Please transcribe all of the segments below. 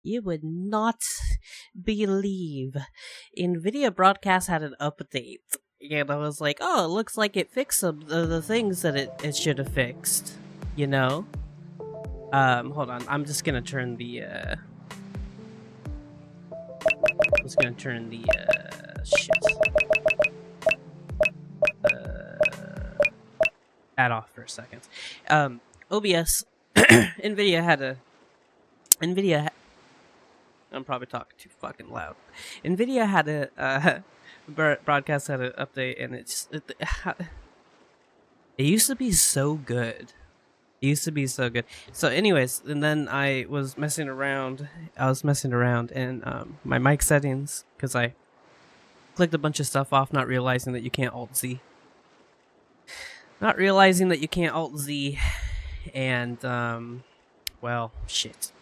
You would not believe. NVIDIA Broadcast had an update. And I was like, oh, it looks like it fixed some of the things that it should have fixed. You know? Hold on. I'm just gonna turn the, shit. Ad off for a second. OBS, NVIDIA had a, NVIDIA, I'm probably talking too fucking loud. NVIDIA had a, broadcast had an update, and it used to be so good. It used to be so good. So, anyways, and then I was messing around. In my mic settings because I clicked a bunch of stuff off, not realizing that you can't Alt Z. And well, shit.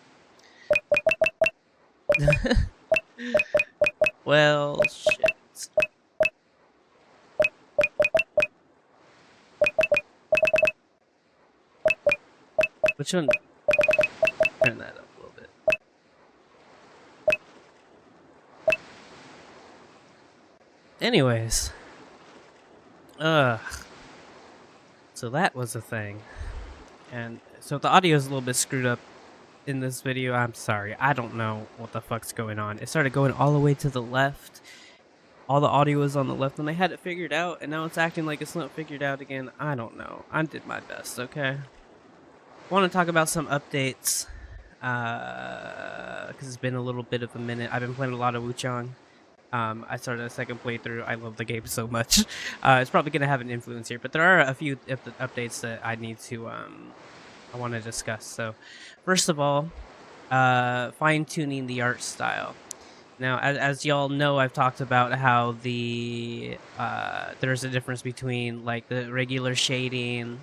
Well, shit. Which one? Turn that up a little bit. Anyways. So that was a thing. And so if the audio is a little bit screwed up in this video, I'm sorry. I don't know what the fuck's going on. It started going all the way to the left. All the audio was on the left and I had it figured out, and now it's acting like it's not figured out again. I don't know. I did my best, okay? I want to talk about some updates, because it's been a little bit of a minute. I've been playing a lot of Wuchang. I started a second playthrough. I love the game so much. It's probably going to have an influence here, but there are a few updates that I need to, I want to discuss. So, first of all, fine-tuning the art style. Now, as y'all know, I've talked about how there's a difference between like the regular shading,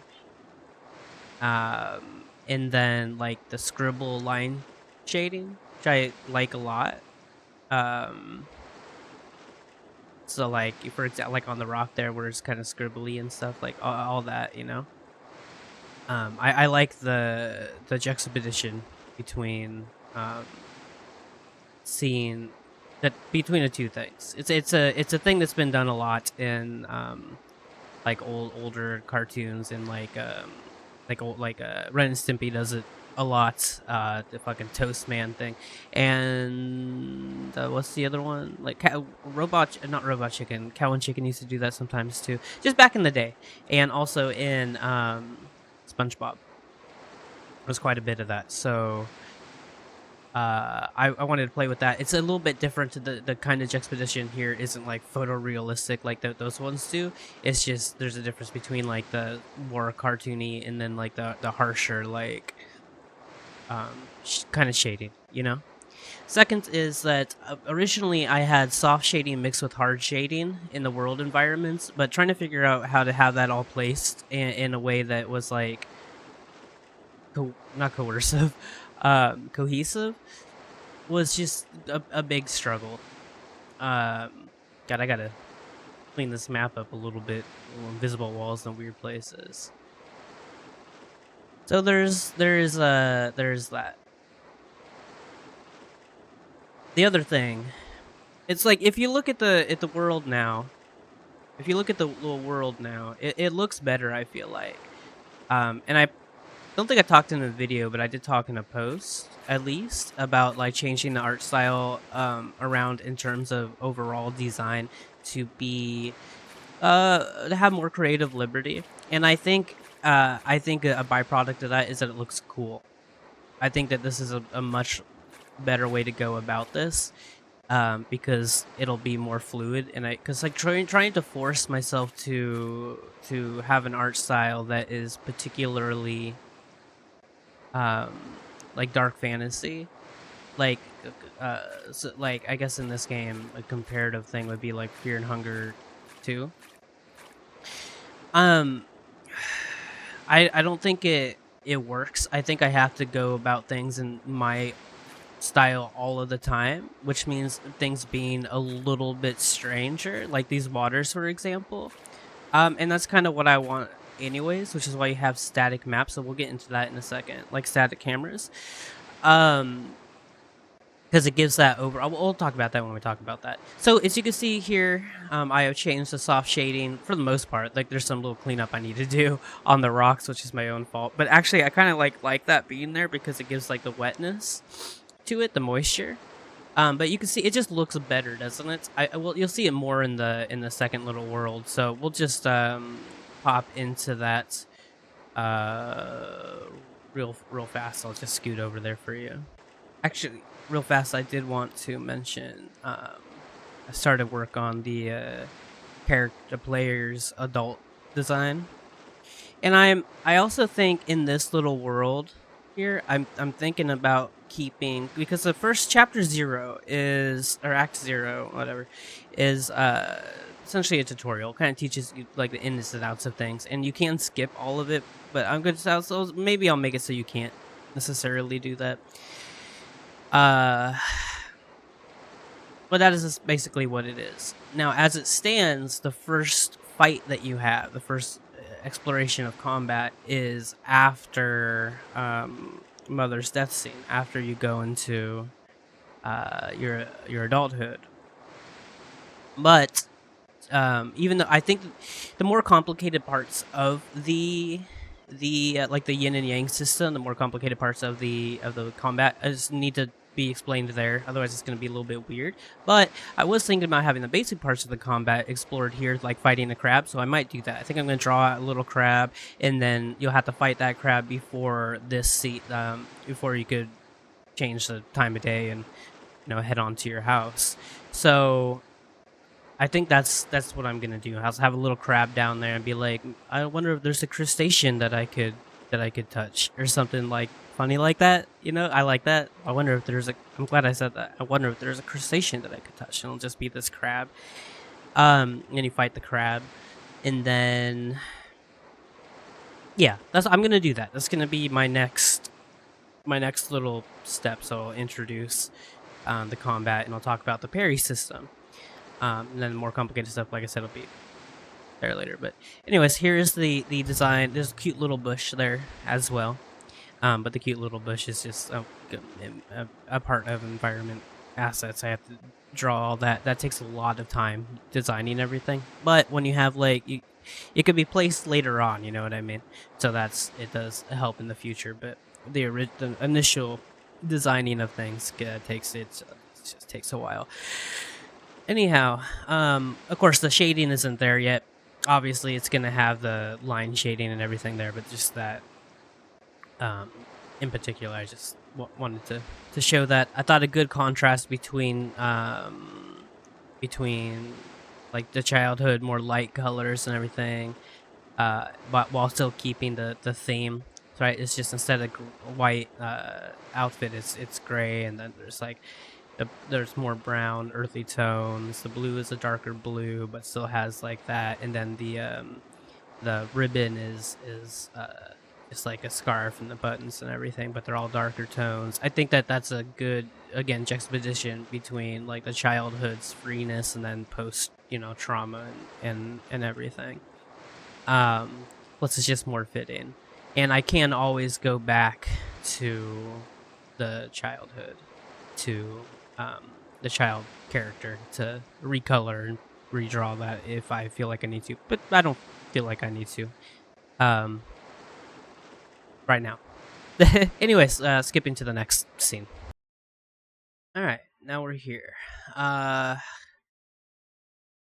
and then like the scribble line shading, which I like a lot. So like for example, like on the rock there, where it's kind of scribbly and stuff, like all that, you know. I like the juxtaposition between seeing that between the two things. It's a thing that's been done a lot in like older cartoons, and like Ren and Stimpy does it a lot. The fucking Toast Man thing, and what's the other one? Like not Robot Chicken. Cow and Chicken used to do that sometimes too, just back in the day, and also in SpongeBob. There's quite a bit of that. So I wanted to play with that. It's a little bit different to the kind of juxtaposition here isn't like photorealistic like those ones do. It's just there's a difference between like the more cartoony and then like the harsher like kind of shading, you know. Second is that originally I had soft shading mixed with hard shading in the world environments, but trying to figure out how to have that all placed in a way that was like not coercive, cohesive, was just a big struggle. God, I gotta clean this map up a little bit. Invisible walls and weird places. So there's that. The other thing, it's like if you look at the world now, if you look at the little world now, it looks better. I feel like, and I don't think I talked in a video, but I did talk in a post at least about like changing the art style around in terms of overall design to be to have more creative liberty. And I think a byproduct of that is that it looks cool. I think that this is a much better way to go about this, because it'll be more fluid, and because like trying to force myself to have an art style that is particularly like dark fantasy, like so, like I guess in this game a comparative thing would be like Fear and Hunger 2. I don't think it works. I think I have to go about things in my style all of the time, which means things being a little bit stranger, like these waters, for example. And that's kind of what I want anyways, which is why you have static maps, so we'll get into that in a second, like static cameras. because it gives that over. We'll talk about that when we talk about that. So as you can see here, I have changed the soft shading for the most part. Like there's some little cleanup I need to do on the rocks, which is my own fault. But actually, I kind of like that being there because it gives like the wetness to it, the moisture. But you can see it just looks better, doesn't it? Well, you'll see it more in the second little world. So we'll just pop into that real fast. I'll just scoot over there for you. Actually, real fast, I did want to mention I started work on the character player's adult design, and I also think in this little world here, I'm thinking about keeping, because the first chapter 0 is, or act 0, whatever, is essentially a tutorial. Kind of teaches you like the ins and outs of things, and you can skip all of it. But I'm good. So maybe I'll make it so you can't necessarily do that. But that is just basically what it is. Now, as it stands, the first fight that you have, the first exploration of combat, is after Mother's death scene, after you go into your adulthood. But even though I think the more complicated parts of the like the yin and yang system, the more complicated parts of the combat just need to be explained there, otherwise it's going to be a little bit weird. But I was thinking about having the basic parts of the combat explored here, like fighting a crab, so I might do that. I think I'm going to draw a little crab, and then you'll have to fight that crab before this seat, before you could change the time of day and head on to your house. So I think that's what I'm gonna do. I'll have a little crab down there and be like, I wonder if there's a crustacean that I could touch or something like funny like that. I like that. I wonder if there's a. I'm glad I said that. I wonder if there's a crustacean that I could touch, and it'll just be this crab. And you fight the crab, and then yeah, I'm gonna do that. That's gonna be my next little step. So I'll introduce the combat, and I'll talk about the parry system. And then the more complicated stuff, like I said, will be there later. But anyways, here is the design. There's a cute little bush there as well. But the cute little bush is just a part of environment assets. I have to draw all that. That takes a lot of time designing everything. But when you have it could be placed later on. You know what I mean? So it does help in the future. But the initial designing of things just takes a while. Anyhow, of course the shading isn't there yet. Obviously, it's gonna have the line shading and everything there, but just that, in particular, I just wanted to show that. I thought a good contrast between like the childhood, more light colors and everything, but while still keeping the theme. Right? It's just instead of white outfit, it's gray, and then there's like. There's more brown, earthy tones. The blue is a darker blue, but still has like that. And then the ribbon is just like a scarf and the buttons and everything, but they're all darker tones. I think that's a good, again, juxtaposition between like the childhood's freeness and then post trauma and everything. Plus, it's just more fitting, and I can always go back to the childhood, to the child character, to recolor and redraw that if I feel like I need to, but I don't feel like I need to right now. Anyways, skipping to the next scene. Alright, now we're here. I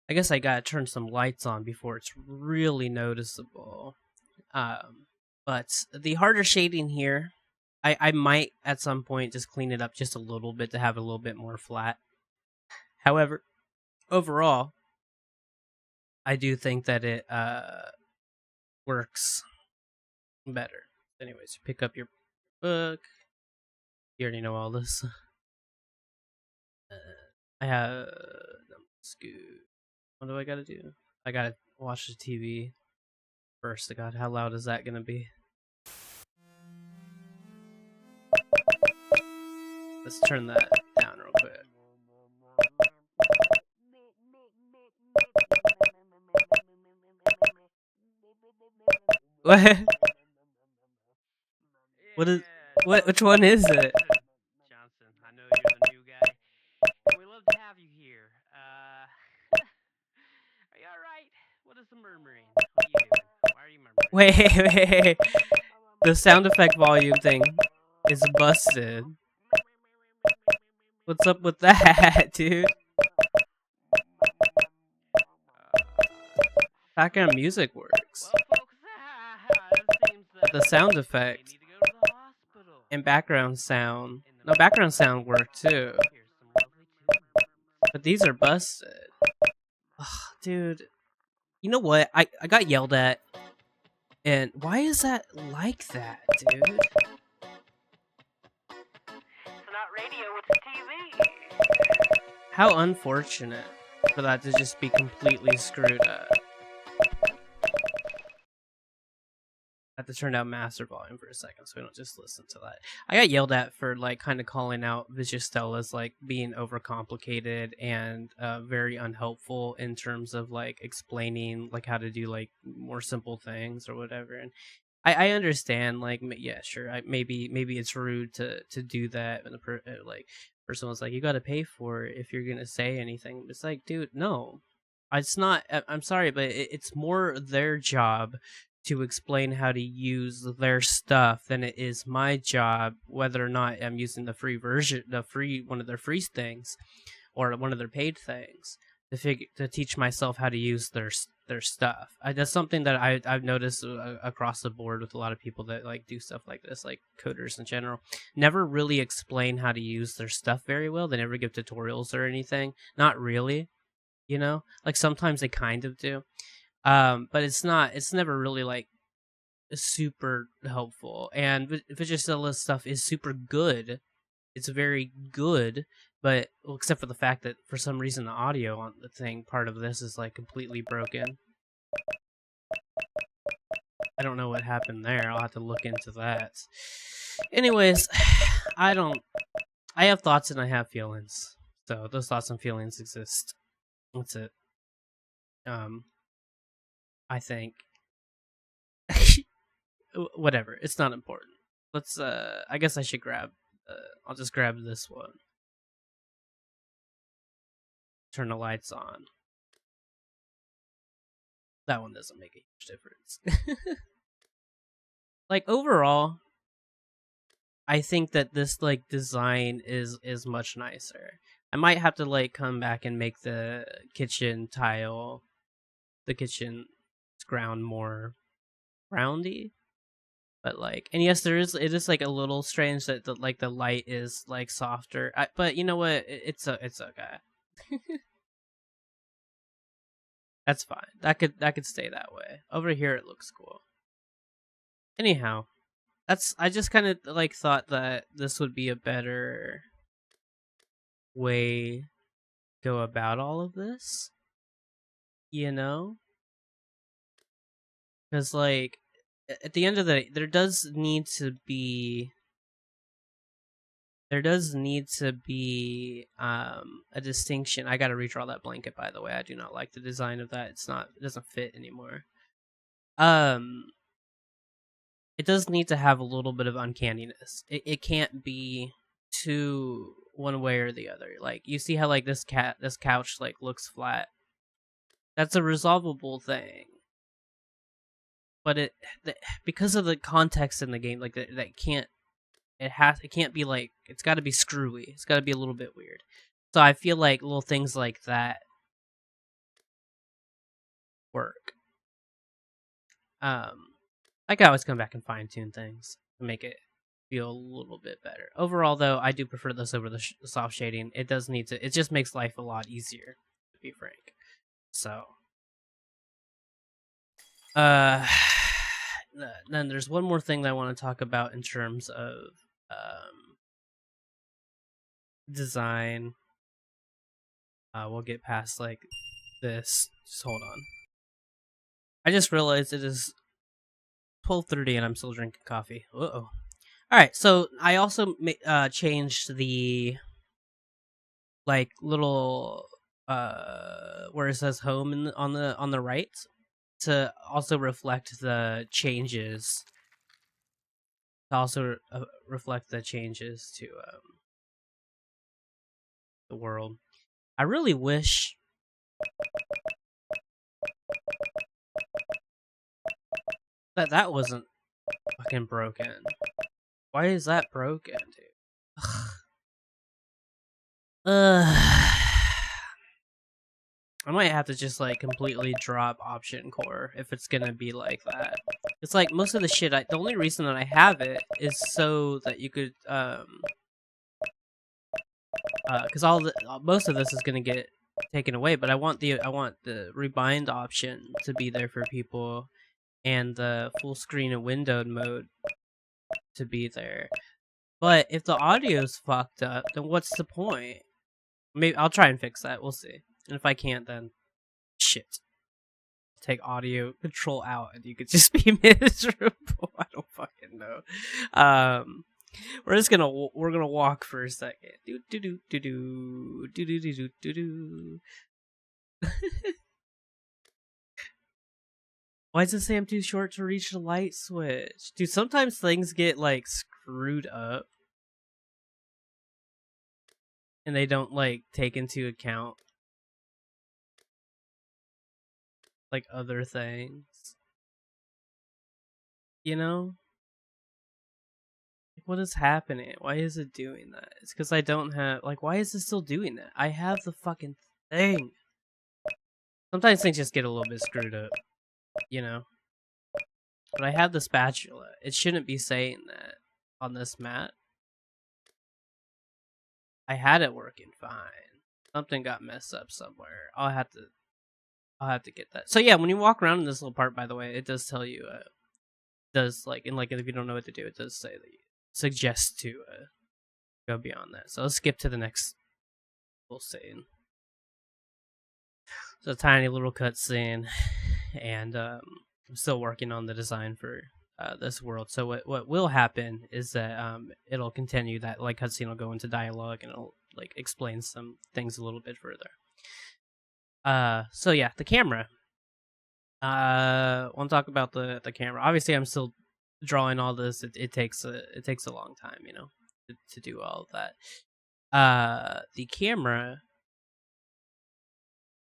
guess I gotta turn some lights on before it's really noticeable. But the harder shading here, I might at some point just clean it up just a little bit to have it a little bit more flat. However, overall, I do think that it works better. Anyways, pick up your book. You already know all this. I have scoot. What do I gotta do? I gotta watch the TV first. God, how loud is that gonna be? Let's turn that down real quick. What? What is? What? Which one is it? Johnson, I know you're the new guy love to have you here. Are you alright? What is the murmuring? What are you doing? Why are you murmuring? Wait. The sound effect volume thing is busted. What's up with that, dude? Background music works. Well, folks, but the sound effect and background sound. No, background sound work too. But these are busted. Ugh, dude. You know what? I got yelled at. And why is that like that, dude? It's not radio, it's TV. How unfortunate for that to just be completely screwed up. I have to turn down master volume for a second so we don't just listen to that. I got yelled at for like kind of calling out Vigistell as like being overcomplicated and very unhelpful in terms of like explaining like how to do like more simple things or whatever. And I understand, like, yeah, sure, maybe it's rude to do that, and the like person was like, you got to pay for it if you're gonna say anything. It's like, dude, no, it's not. I'm sorry, but it's more their job to explain how to use their stuff than it is my job, whether or not I'm using the free version, one of their free things, or one of their paid things to teach myself how to use their stuff. That's something that I've noticed across the board with a lot of people that like do stuff like this, like coders in general. Never really explain how to use their stuff very well. They never give tutorials or anything. Not really, you know. Like sometimes they kind of do, but it's not. It's never really like super helpful. And Vigistella's stuff is super good. It's very good, but well, except for the fact that for some reason the audio on the thing part of this is like completely broken. I don't know what happened there. I'll have to look into that. Anyways, I have thoughts and I have feelings. So those thoughts and feelings exist. That's it. I think whatever. It's not important. Let's I guess I should grab I'll just grab this one. Turn the lights on. That one doesn't make a huge difference. Like overall, I think that this like design is much nicer. I might have to like come back and make the kitchen tile, the kitchen ground more roundy. But like, and yes, it is like a little strange that like the light is like softer. But you know what? It's okay. That's fine. That could stay that way. Over here, it looks cool. Anyhow, I just kind of like thought that this would be a better way go about all of this. You know, because like at the end of the day, there does need to be a distinction. I gotta redraw that blanket, by the way. I do not like the design of that. It doesn't fit anymore. It does need to have a little bit of uncanniness. It can't be too one way or the other. Like you see how like this couch like looks flat. That's a resolvable thing. But because of the context in the game, like that can't it can't be like, it's got to be screwy. It's got to be a little bit weird. So I feel like little things like that work. I can always come back and fine tune things to make it feel a little bit better. Overall, though, I do prefer this over the soft shading. It does need to. It just makes life a lot easier, to be frank. So, then there's one more thing that I want to talk about in terms of design. We'll get past like this. Just hold on. I just realized it is 12:30 and I'm still drinking coffee. Uh-oh. All right, so I also changed the like little where it says home on the right to also reflect the changes. To also reflect the changes to the world. I really wish that that wasn't fucking broken. Why is that broken, dude? I might have to just like completely drop option core if it's gonna be like that. It's like most of the shit. The only reason that I have it is so that you could because most of this is gonna get taken away. But I want the rebind option to be there for people, and the full screen and windowed mode to be there. But if the audio's fucked up, then what's the point? Maybe I'll try and fix that. We'll see. And if I can't, then shit. Take audio control out, and you could just be miserable. I don't fucking know. We're gonna walk for a second. Do do do do do do do do do do. Why does it say I'm too short to reach the light switch? Dude, sometimes things get like screwed up, and they don't like take into account like other things. You know? Like, what is happening? Why is it doing that? It's because I don't have like why is it still doing that? I have the fucking thing. Sometimes things just get a little bit screwed up, you know? But I have the spatula. It shouldn't be saying that on this map. I had it working fine. Something got messed up somewhere. I'll have to get that. So yeah, when you walk around in this little part, by the way, it does tell you does like if you don't know what to do, it does say that you suggest to go beyond that. So let's skip to the next little scene. It's a tiny little cutscene, and I'm still working on the design for this world. So what will happen is that it'll continue that like cutscene will go into dialogue, and it'll like explain some things a little bit further. So yeah, the camera. Want to talk about the camera? Obviously, I'm still drawing all this. It takes a long time, you know, to do all of that. The camera,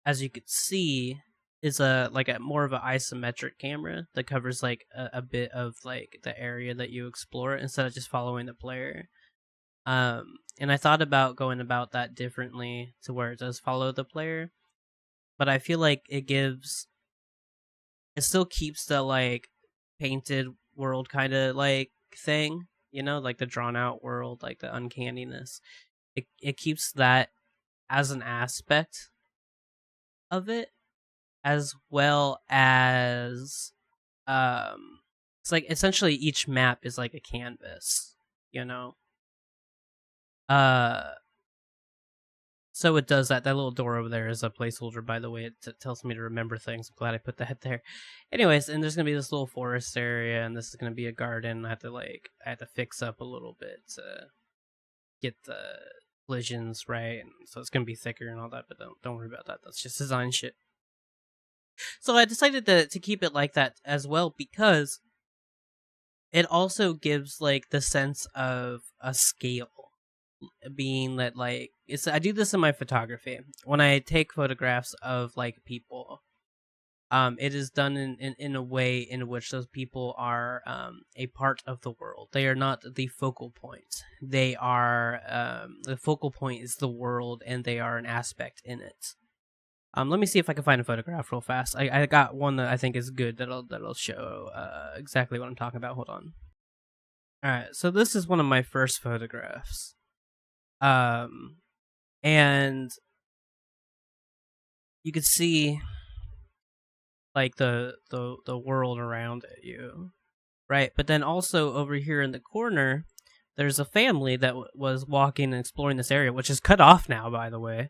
as you can see, is a more of an isometric camera that covers like a bit of like the area that you explore instead of just following the player. And I thought about going about that differently to where it does follow the player, but I feel like it still keeps the like painted world kind of like thing, you know, like the drawn out world, like the uncanniness. It keeps that as an aspect of it, as well as it's like essentially each map is like a canvas, you know. So it does that. That little door over there is a placeholder, by the way. It tells me to remember things. I'm glad I put that there. Anyways, and there's gonna be this little forest area, and this is gonna be a garden. I have to fix up a little bit to get the collisions right, and so it's gonna be thicker and all that. But don't worry about that. That's just design shit. So I decided to keep it like that as well because it also gives like the sense of a scale, being that like I do this in my photography when I take photographs of like people. It is done in a way in which those people are a part of the world. They are not the focal point. They are the focal point is the world, and they are an aspect in it. Let me see if I can find a photograph real fast. I got one that I think is good that'll show exactly what I'm talking about. Hold on. All right, so this is one of my first photographs. And you could see like the world around you, right? But then also over here in the corner, there's a family that was walking and exploring this area, which is cut off now, by the way.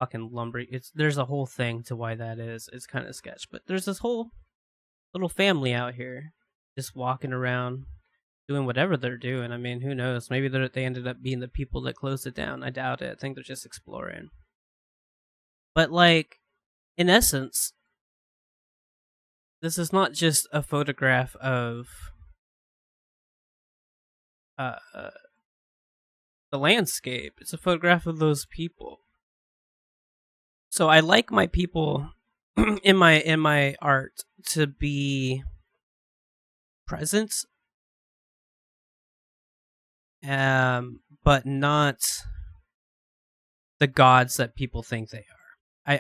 Fucking lumber. There's a whole thing to why that is. It's kind of sketch, but there's this whole little family out here just walking around doing whatever they're doing. I mean, who knows? Maybe they ended up being the people that closed it down. I doubt it. I think they're just exploring. But like, in essence, this is not just a photograph of the landscape. It's a photograph of those people. So I like my people in my art to be present, but not the gods that people think they are.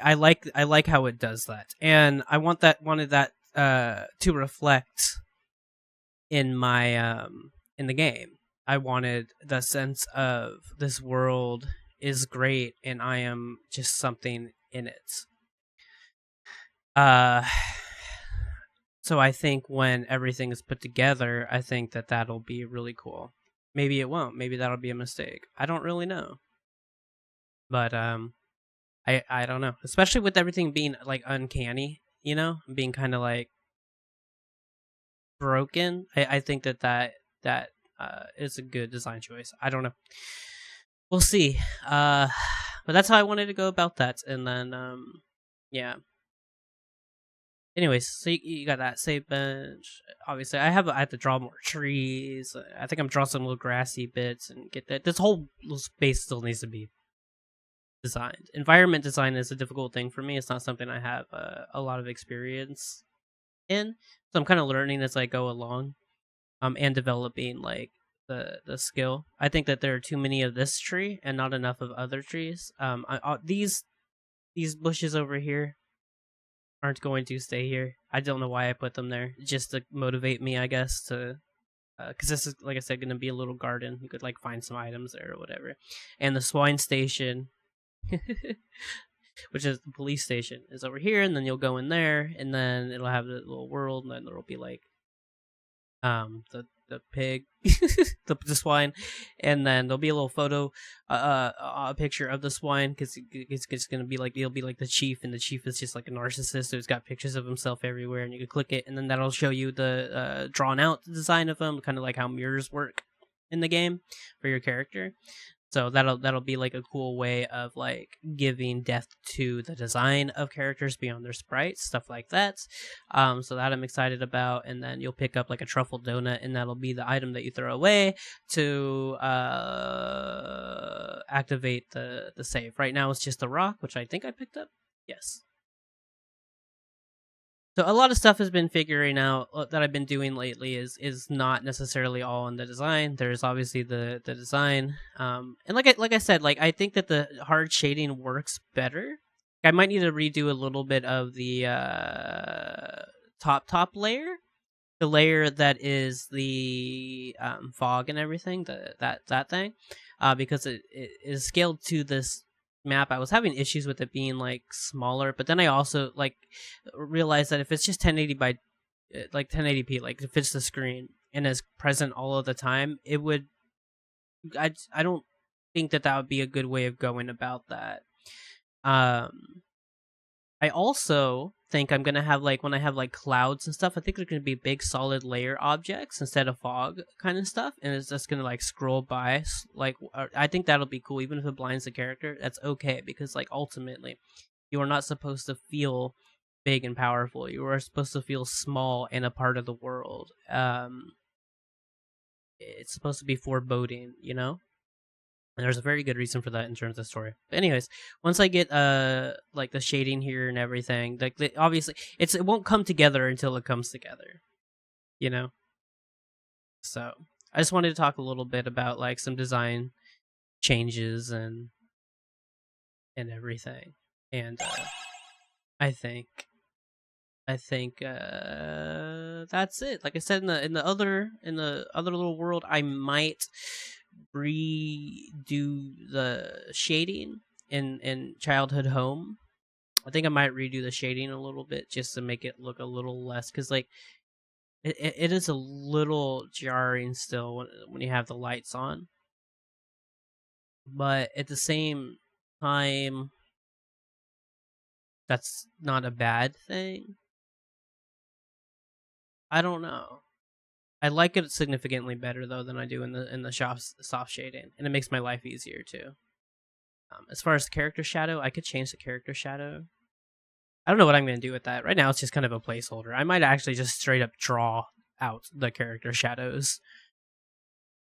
I like how it does that, and I wanted that to reflect in my in the game. I wanted the sense of this world is great and I am just something in it. Uh so I think when everything is put together, I think that that'll be really cool. Maybe it won't. Maybe that'll be a mistake. I don't really know. But I don't know. Especially with everything being like uncanny, being kind of like broken. I think that is a good design choice. I don't know. We'll see. But that's how I wanted to go about that. And then yeah. Anyways, so you got that save bench. Obviously, I have to draw more trees. I think I'm drawing some little grassy bits and get that. This whole little space still needs to be designed. Environment design is a difficult thing for me. It's not something I have a lot of experience in, so I'm kind of learning as I go along, and developing like the skill. I think that there are too many of this tree and not enough of other trees. These bushes over here aren't going to stay here. I don't know why I put them there, just to motivate me, I guess, to because this is, like I said, going to be a little garden. You could like find some items there or whatever. And the swine station, which is the police station, is over here, and then you'll go in there, and then it'll have the little world, and then there'll be like the pig, the swine, and then there'll be a little photo, a picture of the swine, because it's gonna be like, it'll be like the chief, and the chief is just like a narcissist, so he's got pictures of himself everywhere, and you can click it, and then that'll show you the drawn out design of him, kind of like how mirrors work in the game for your character. So that'll be like a cool way of like giving depth to the design of characters beyond their sprites, stuff like that. So that I'm excited about. And then you'll pick up like a truffle donut, and that'll be the item that you throw away to activate the save. Right now it's just the rock, which I think I picked up. Yes. So a lot of stuff has been figuring out that I've been doing lately is not necessarily all in the design. There's obviously the design, and like I said, like I think that the hard shading works better. I might need to redo a little bit of the top layer, the layer that is the fog and everything, that thing, because it is scaled to this map. I was having issues with it being like smaller, but then I also like realized that if it's just 1080 by like 1080p, like if it's the screen and is present all of the time, it would I don't think that would be a good way of going about that. I also think I'm gonna have like, when I have like clouds and stuff, I think they're gonna be big solid layer objects instead of fog kind of stuff, and it's just gonna like scroll by. Like I think that'll be cool, even if it blinds the character. That's okay, because like ultimately, you are not supposed to feel big and powerful. You are supposed to feel small and a part of the world. It's supposed to be foreboding, you know. And there's a very good reason for that in terms of story. But anyways, once I get like the shading here and everything, like obviously it won't come together until it comes together, you know. So I just wanted to talk a little bit about like some design changes and everything. And I think that's it. Like I said, in the other little world, I might redo the shading in Childhood Home. I think I might redo the shading a little bit just to make it look a little less, because like it is a little jarring still when you have the lights on, but at the same time, that's not a bad thing. I don't know. I like it significantly better though than I do in the soft shading, and it makes my life easier too. As far as the character shadow, I could change the character shadow. I don't know what I'm going to do with that. Right now, it's just kind of a placeholder. I might actually just straight up draw out the character shadows.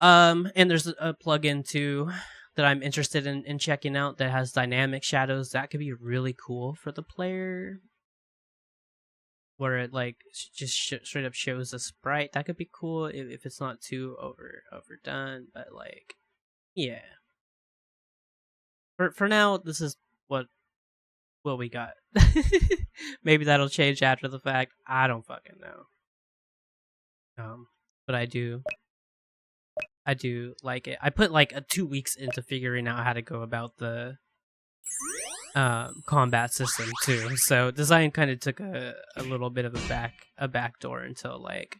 And there's a plugin too that I'm interested in checking out that has dynamic shadows. That could be really cool for the player, where it like just straight up shows a sprite. That could be cool if it's not too overdone. But like, yeah. For now, this is what we got. Maybe that'll change after the fact. I don't fucking know. But I do like it. I put like 2 weeks into figuring out how to go about the combat system too. So design kind of took a little bit of a backdoor until like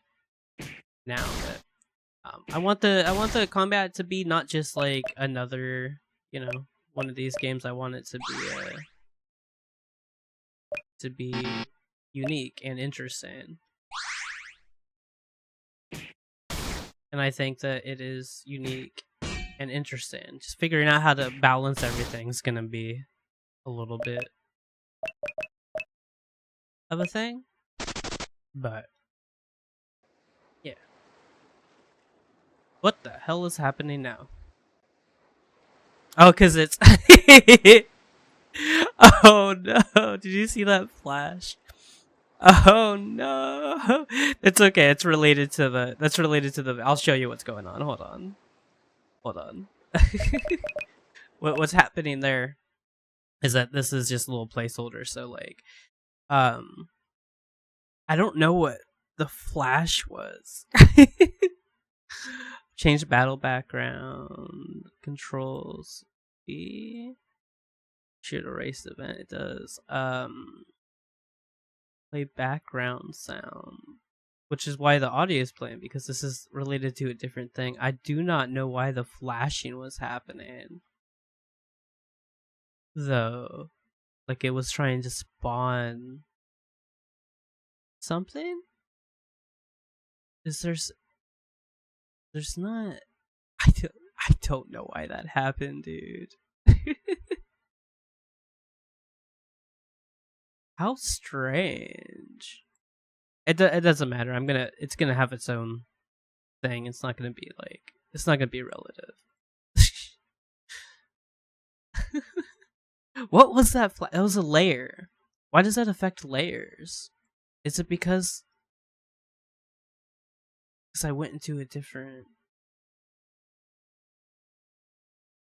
now. But I want the combat to be not just like another, one of these games. I want it to be unique and interesting. And I think that it is unique and interesting. Just figuring out how to balance everything is gonna be a little bit of a thing. But yeah. What the hell is happening now? Oh, cause it's oh no, did you see that flash? Oh no. It's okay, it's related to the I'll show you what's going on. Hold on. What's happening there is that this is just a little placeholder, so like I don't know what the flash was. Change battle background controls. Should erase the event. It does. Play background sound, which is why the audio is playing, because this is related to a different thing. I do not know why the flashing was happening, though. Like it was trying to spawn something. There's not. I don't know why that happened, dude. How strange. It doesn't matter. It's gonna have its own thing. It's not gonna be relative. What was that? That was a layer. Why does that affect layers? Is it because I went into a different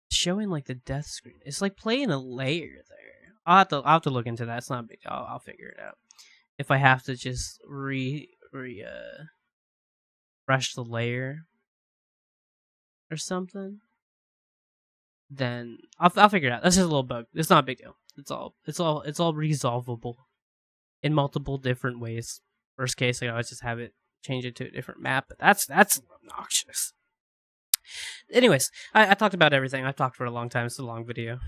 showing like the death screen? It's like playing a layer there. I'll have to look into that. It's not a big deal. I'll figure it out. If I have to just refresh the layer or something, then I'll figure it out. That's just a little bug. It's not a big deal. It's all resolvable in multiple different ways. Worst case, I always just have it change it to a different map, but that's obnoxious. Anyways, I talked about everything. I've talked for a long time. It's a long video,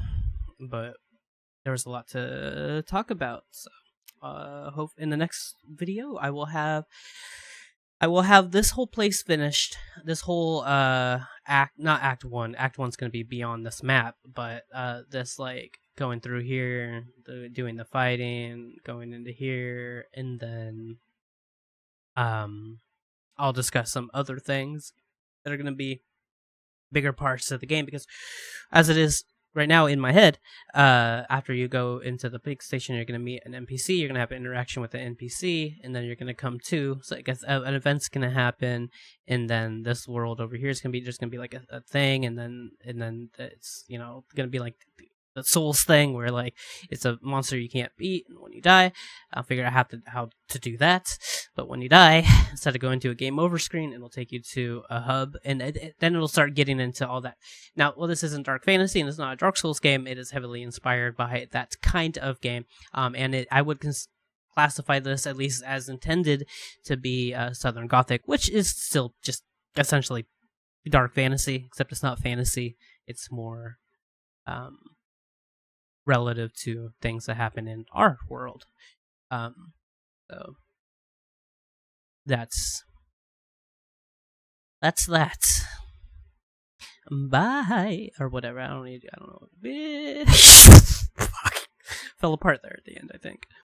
but there was a lot to talk about. So, hope in the next video I will have this whole place finished. This whole not act 1. Act 1's going to be beyond this map, but this like going through here, doing the fighting, going into here, and then I'll discuss some other things that are going to be bigger parts of the game, because as it is right now in my head, after you go into the big station, you're going to meet an NPC, you're going to have an interaction with the NPC, and then you're going to come to, so I guess an event's going to happen, and then this world over here is going to be just going to be like a thing, and then it's, going to be like the Souls thing, where like it's a monster you can't beat, and when you die, I'll figure out how to do that. But when you die, instead of going to a game over screen, it'll take you to a hub, and then it'll start getting into all that. Now, well, this isn't Dark Fantasy, and it's not a Dark Souls game. It is heavily inspired by that kind of game, and I would classify this, at least as intended, to be Southern Gothic, which is still just essentially Dark Fantasy, except it's not fantasy. It's more relative to things that happen in our world. So that's that. Bye, or whatever. I don't know. Fuck. Fell apart there at the end, I think.